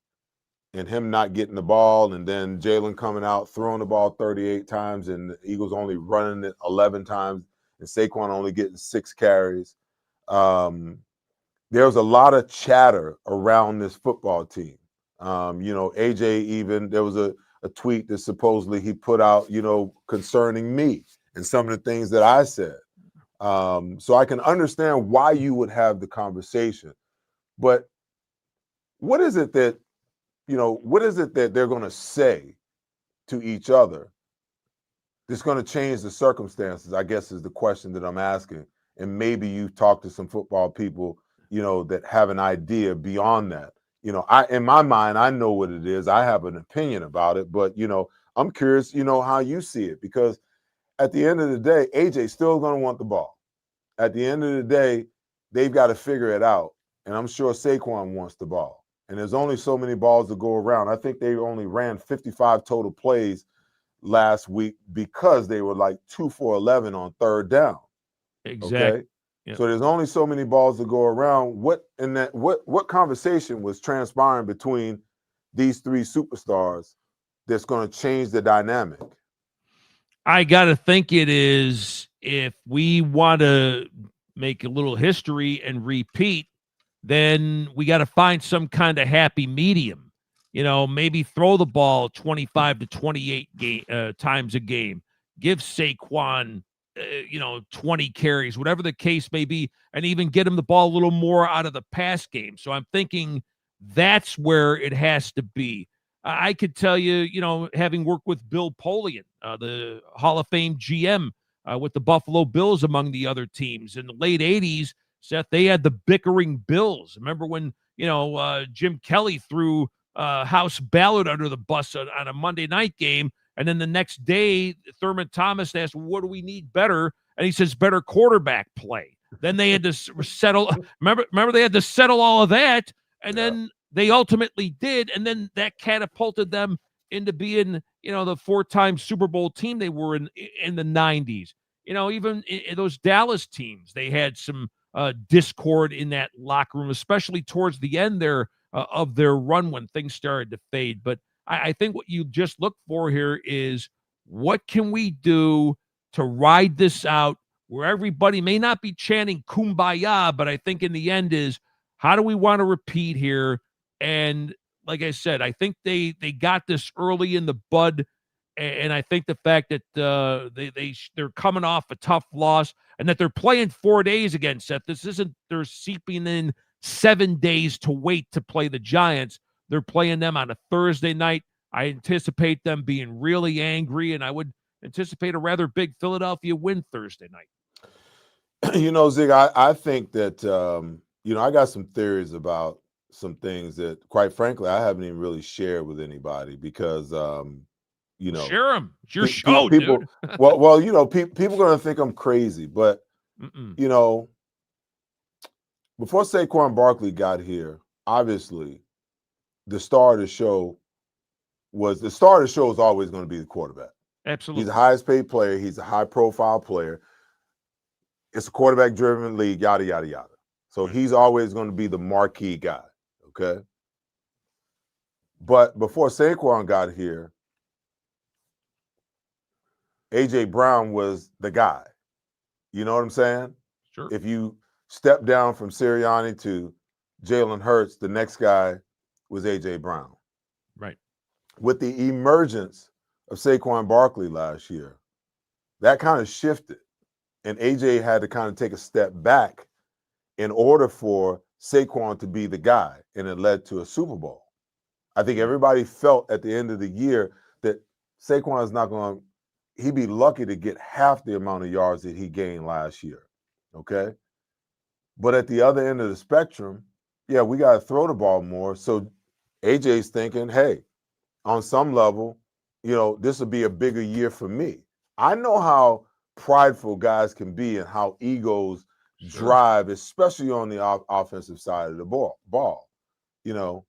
and him not getting the ball, and then Jalen coming out, throwing the ball 38 times, and the Eagles only running it 11 times, and Saquon only getting 6 carries. There was a lot of chatter around this football team. AJ, even there was a tweet that supposedly he put out, concerning me and some of the things that I said. So I can understand why you would have the conversation. But what is it that they're going to say to each other that's going to change the circumstances, I guess, is the question that I'm asking. And maybe you've talked to some football people, that have an idea beyond that. In my mind, I know what it is. I have an opinion about it, but, I'm curious, how you see it, because at the end of the day, AJ's still going to want the ball. At the end of the day, they've got to figure it out. And I'm sure Saquon wants the ball. And there's only so many balls to go around. I think they only ran 55 total plays last week because they were like 2 for 11 on third down. Exactly. Okay. Yep. So there's only so many balls to go around. What conversation was transpiring between these 3 superstars that's going to change the dynamic? I got to think it is, if we want to make a little history and repeat, then we got to find some kind of happy medium. Maybe throw the ball 25 to 28 times a game. Give Saquon, 20 carries, whatever the case may be, and even get him the ball a little more out of the pass game. So I'm thinking that's where it has to be. I could tell you, having worked with Bill Polian, the Hall of Fame GM with the Buffalo Bills, among the other teams in the late 80s, Seth, they had the bickering Bills. Remember when, Jim Kelly threw House Ballard under the bus on a Monday night game, and then the next day, Thurman Thomas asked, what do we need better? And he says, better quarterback play. Then they had to settle. Remember they had to settle all of that, and then they ultimately did, and then that catapulted them into being, the 4-time Super Bowl team they were in the 90s. Even in those Dallas teams, they had some discord in that locker room, especially towards the end there of their run when things started to fade. But I think what you just look for here is, what can we do to ride this out where everybody may not be chanting kumbaya, but I think in the end is, how do we want to repeat here? And like I said, I think they got this early in the bud, and I think the fact that they're coming off a tough loss, and that they're playing 4 days again, Seth. This isn't they're seeping in 7 days to wait to play the Giants. They're playing them on a Thursday night. I anticipate them being really angry, and I would anticipate a rather big Philadelphia win Thursday night. Zig, I think that I got some theories about some things that, quite frankly, I haven't even really shared with anybody, because share them. It's your show, people, dude. people are going to think I'm crazy, but before Saquon Barkley got here, obviously the star of the show is always going to be the quarterback. Absolutely. He's the highest paid player. He's a high profile player. It's a quarterback driven league, yada, yada, yada. So he's always going to be the marquee guy, okay? But before Saquon got here, A.J. Brown was the guy. You know what I'm saying? Sure. If you step down from Sirianni to Jalen Hurts, the next guy was A.J. Brown. Right. With the emergence of Saquon Barkley last year, that kind of shifted. And A.J. had to kind of take a step back in order for Saquon to be the guy, and it led to a Super Bowl. I think everybody felt at the end of the year that Saquon is not going to, he'd be lucky to get half the amount of yards that he gained last year, okay? But at the other end of the spectrum, yeah, we got to throw the ball more. So AJ's thinking, hey, on some level, you know, this will be a bigger year for me. I know how prideful guys can be and how egos drive, especially on the offensive side of the ball. You know,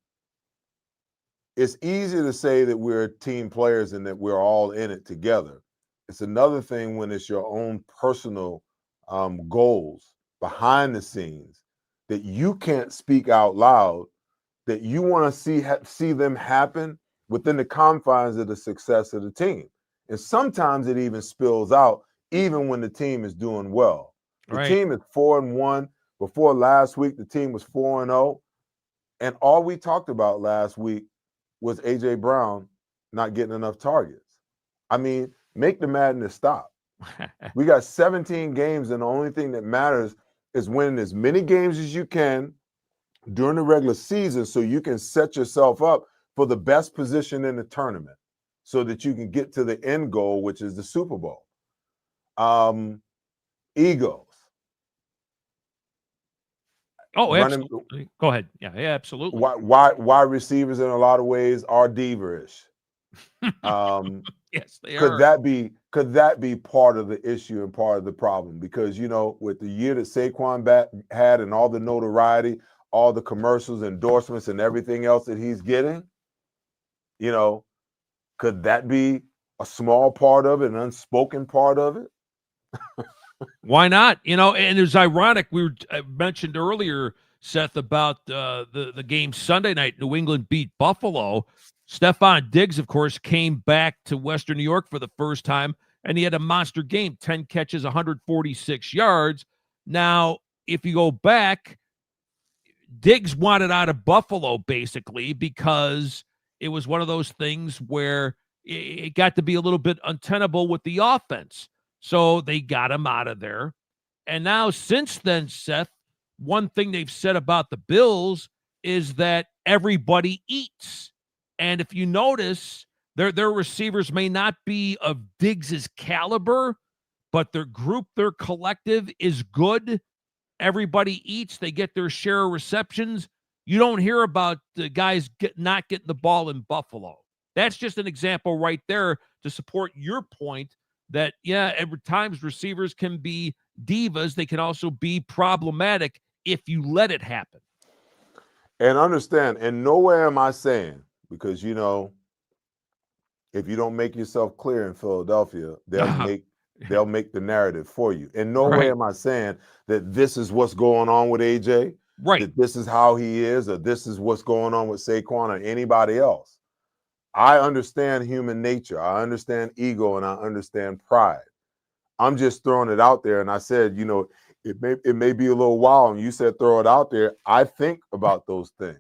it's easy to say that we're team players and that we're all in it together. It's another thing when it's your own personal goals behind the scenes that you can't speak out loud, that you want to see them happen within the confines of the success of the team. And sometimes it even spills out even when the team is doing well. The team is 4-1. Before last week, the team was 4-0. And all we talked about last week was A.J. Brown not getting enough targets. I mean, make the madness stop. We got 17 games, and the only thing that matters is winning as many games as you can during the regular season so you can set yourself up for the best position in the tournament so that you can get to the end goal, which is the Super Bowl. Egos. Oh, absolutely. Go ahead. Yeah, absolutely. Why receivers in a lot of ways are diva-ish. Yes, they could are. Could that be part of the issue and part of the problem? Because, you know, with the year that Saquon had and all the notoriety, all the commercials, endorsements, and everything else that he's getting, you know, could that be a small part of it, an unspoken part of it? Why not? You know, and it's ironic. I mentioned earlier, Seth, about the game Sunday night. New England beat Buffalo. Stephon Diggs, of course, came back to Western New York for the first time, and he had a monster game, 10 catches, 146 yards. Now, if you go back, Diggs wanted out of Buffalo, basically, because it was one of those things where it got to be a little bit untenable with the offense. So they got him out of there. And now, since then, Seth, one thing they've said about the Bills is that everybody eats. And if you notice, their receivers may not be of Diggs's caliber, but their group, their collective is good. Everybody eats. They get their share of receptions. You don't hear about the guys not getting the ball in Buffalo. That's just an example right there to support your point that, yeah, at times receivers can be divas. They can also be problematic if you let it happen. And understand, and nowhere am I saying, because, you know, if you don't make yourself clear in Philadelphia, they'll make the narrative for you. In no way am I saying that this is what's going on with AJ, that this is how he is, or this is what's going on with Saquon or anybody else. I understand human nature. I understand ego, and I understand pride. I'm just throwing it out there. And I said, you know, it may be a little while, and you said throw it out there. I think about those things,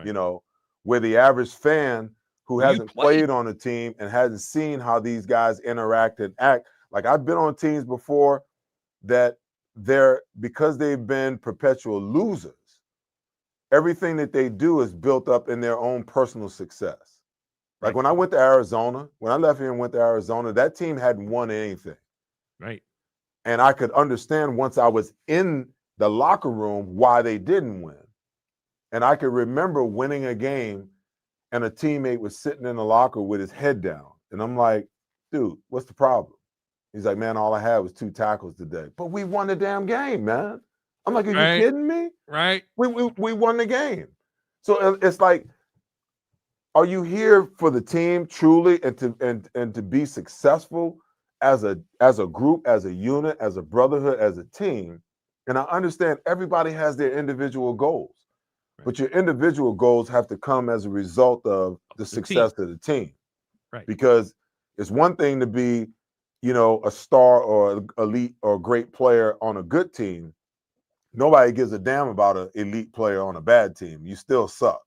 you know, where the average fan who hasn't played on a team and hasn't seen how these guys interact and act. Like, I've been on teams before that because they've been perpetual losers, everything that they do is built up in their own personal success. Like when I went to Arizona, when I left here and went to Arizona, that team hadn't won anything. Right. And I could understand once I was in the locker room why they didn't win. And I could remember winning a game and a teammate was sitting in the locker with his head down. And I'm like, dude, what's the problem? He's like, man, all I had was 2 tackles today. But we won the damn game, man. I'm like, are you kidding me? Right. We won the game. So it's like, are you here for the team truly and to be successful as a group, as a unit, as a brotherhood, as a team? And I understand everybody has their individual goals, but your individual goals have to come as a result of the success of the team. Right. Because it's one thing to be, a star or elite or great player on a good team. Nobody gives a damn about an elite player on a bad team. You still suck.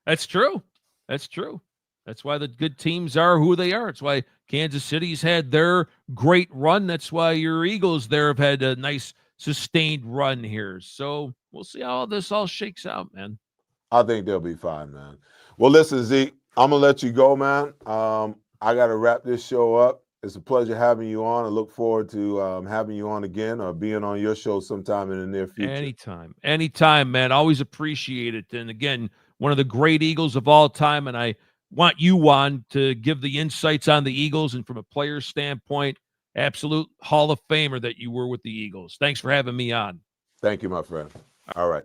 That's true. That's true. That's why the good teams are who they are. It's why Kansas City's had their great run. That's why your Eagles there have had a nice sustained run here. So we'll see how this all shakes out, man. I think they'll be fine, man. Well, listen, Zeke, I'm going to let you go, man. I got to wrap this show up. It's a pleasure having you on. I look forward to having you on again or being on your show sometime in the near future. Anytime, man. Always appreciate it. And again, one of the great Eagles of all time, and I want you on to give the insights on the Eagles and from a player standpoint, absolute Hall of Famer that you were with the Eagles. Thanks for having me on. Thank you, my friend. All right,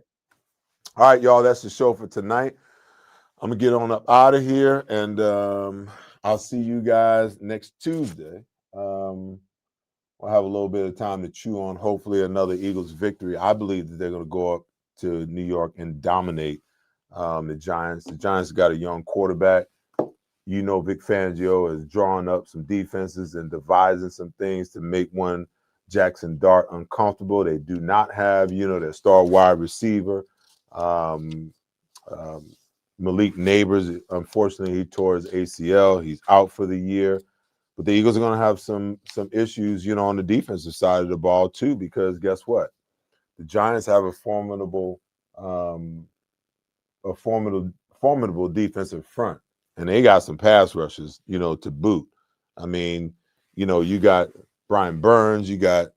y'all, that's the show for tonight. I'm going to get on up out of here, and I'll see you guys next Tuesday. We'll have a little bit of time to chew on, hopefully, another Eagles victory. I believe that they're going to go up to New York and dominate the Giants. The Giants got a young quarterback. Vic Fangio is drawing up some defenses and devising some things to make one Jackson Dart uncomfortable. They do not have, their star wide receiver. Malik Neighbors, unfortunately, he tore his ACL. He's out for the year. But the Eagles are going to have some issues, on the defensive side of the ball too, because guess what? The Giants have a formidable defensive front, and they got some pass rushes, to boot. I mean, you got Brian Burns, you got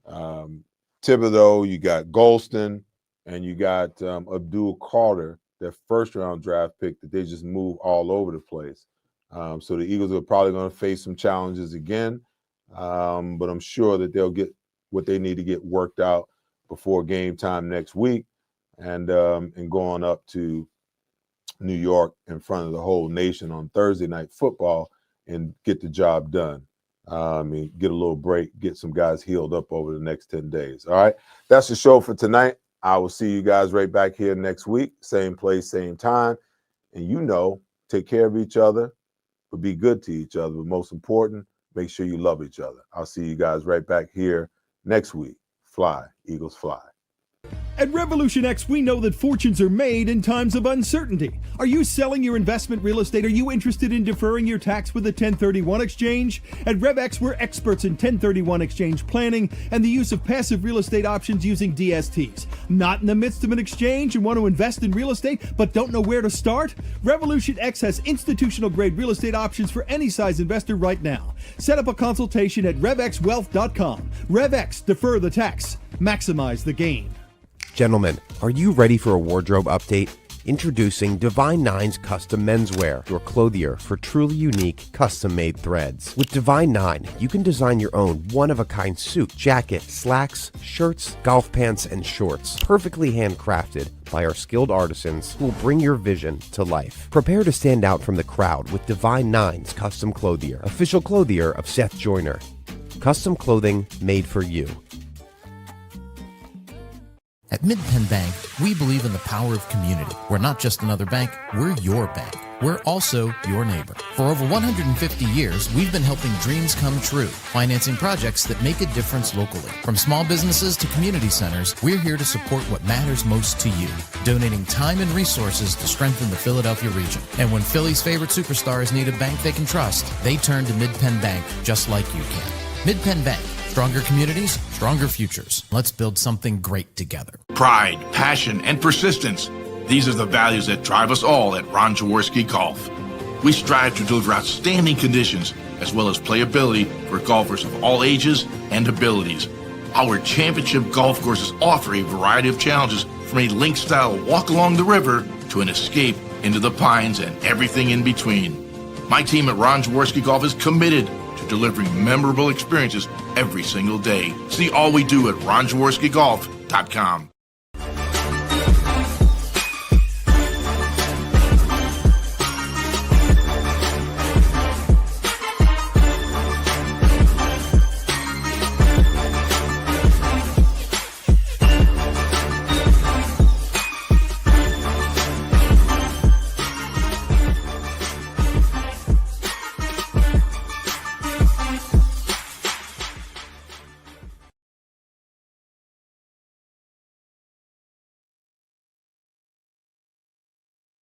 Thibodeau, you got Golston, and you got Abdul Carter, their first-round draft pick that they just move all over the place. So the Eagles are probably going to face some challenges again, but I'm sure that they'll get what they need to get worked out before game time next week, and going up to New York in front of the whole nation on Thursday Night Football and get the job done. Get a little break, get some guys healed up over the next 10 days. All right, that's the show for tonight. I will see you guys right back here next week, same place, same time. And take care of each other, but be good to each other. But most important, make sure you love each other. I'll see you guys right back here next week. Fly, Eagles, fly. At Revolution X, we know that fortunes are made in times of uncertainty. Are you selling your investment real estate? Are you interested in deferring your tax with a 1031 exchange? At RevX, we're experts in 1031 exchange planning and the use of passive real estate options using DSTs. Not in the midst of an exchange and want to invest in real estate but don't know where to start? Revolution X has institutional grade real estate options for any size investor right now. Set up a consultation at RevXWealth.com. RevX, defer the tax, maximize the gain. Gentlemen, are you ready for a wardrobe update? Introducing Divine Nine's Custom Menswear, your clothier for truly unique, custom-made threads. With Divine Nine, you can design your own one-of-a-kind suit, jacket, slacks, shirts, golf pants, and shorts, perfectly handcrafted by our skilled artisans who will bring your vision to life. Prepare to stand out from the crowd with Divine Nine's Custom Clothier, official clothier of Seth Joyner. Custom clothing made for you. At Mid-Penn Bank, we believe in the power of community. We're not just another bank, we're your bank. We're also your neighbor. For over 150 years, we've been helping dreams come true, financing projects that make a difference locally. From small businesses to community centers, we're here to support what matters most to you, donating time and resources to strengthen the Philadelphia region. And when Philly's favorite superstars need a bank they can trust, they turn to Mid-Penn Bank just like you can. Mid-Penn Bank. Stronger communities, stronger futures. Let's build something great together. Pride, passion, and persistence. These are the values that drive us all at Ron Jaworski Golf. We strive to deliver outstanding conditions as well as playability for golfers of all ages and abilities. Our championship golf courses offer a variety of challenges from a link-style walk along the river to an escape into the pines and everything in between. My team at Ron Jaworski Golf is committed to delivering memorable experiences every single day. See all we do at ronjaworskigolf.com.